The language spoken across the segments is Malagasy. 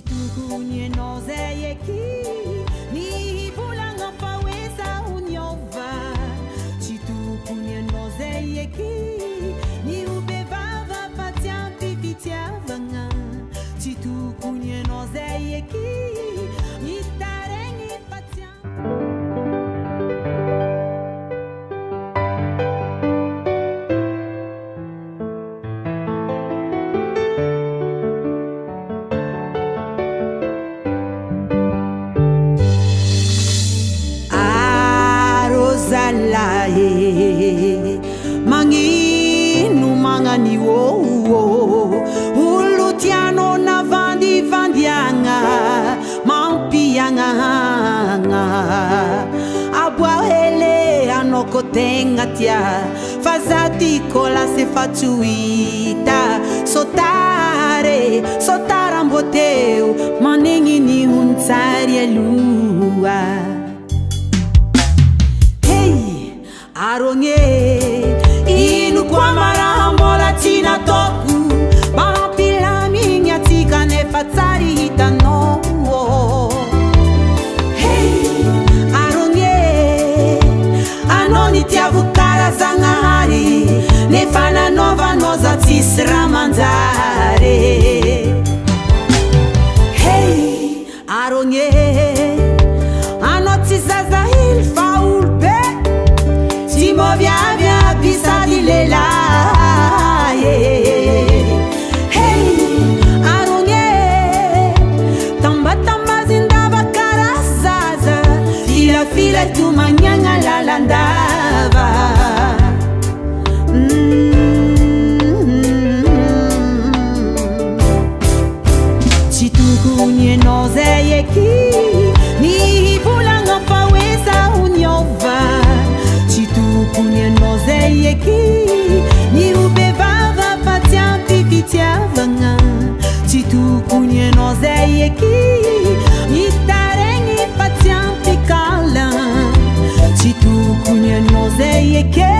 tokony ianao zay eky ny volagna fa hoe zaho niova tsy tokony ianao zay eky ny obevava fa tsy ampy fitiavagna tsy tokony ianao zay eky ny taregny fa tsy Mangino magnani olo tiano na vandivandiagna mampiagna aboa hele anoko tegna tia fa za tiko la se faccio ita sotara mboteu manegni ni huntsari alua aronye ino kwa maraha mbola tsy nataoko mampilamigny atsika nefa tsary hitanao aronye anao nitiavo karazanahary nefa nanaovanao za tsisy raha manjary aronye anao tsy zazahily fa olobe moviavia pisadi lelaye aronye tamba zindava karazaza fila tumanyanga lalandava tsy tokony ianao zay eky ny volagna fa hoe zaho niova tokony ianao zay eky ny obevava fa tsy ampy fitiavagna tsy tokony ianao zay eky ny taregny fa tsy ampy kala tsy tokony ianao zay eky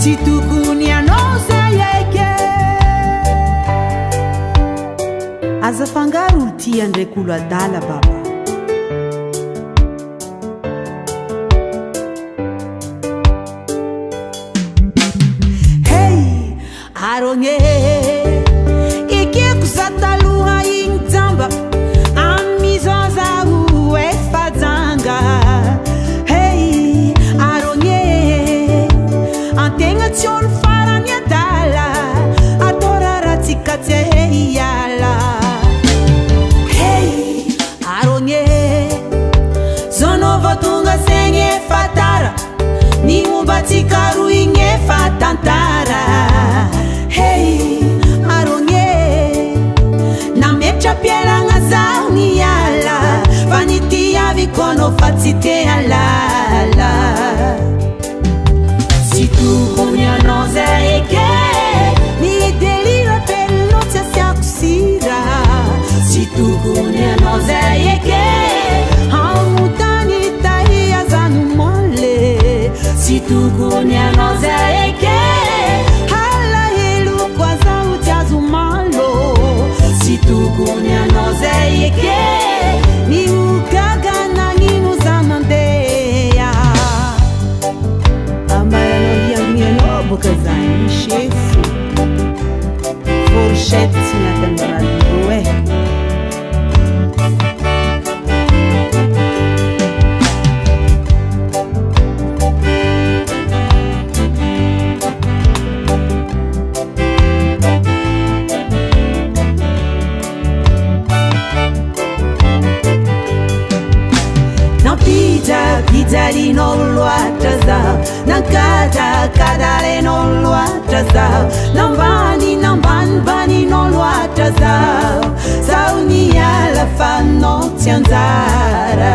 tsy tokony ianao zay eky aza fangaro olo tia ndraiky olo adala baba aronye ikeko za taloha igny jamba amizao zaho efa janga aronye antegna tsy olo farany adala atao rahatsika tsy hiala aronye zao nao vao tonga zegny efa tara ny mombatsika roa igny efa tantara aronye nametra piaragna zaho niala fa nitiaviko anao fa tsy te halala tsy tokony ianao zay eky ny delira bello tsy asiako sira tsy tokony ianao zay eky amotany tahia zany mole tsy tokony ianao zay eky tsy tokony ianao zay eky ny ogaga nagnino za mandeha ambaranao hiangianao boka zany chefo fourchette tsy natany radio pijarinao loatra zaho nankadakadalenao loatra zaho nambanibaninao loatra zaho niala fa anao tsy anjara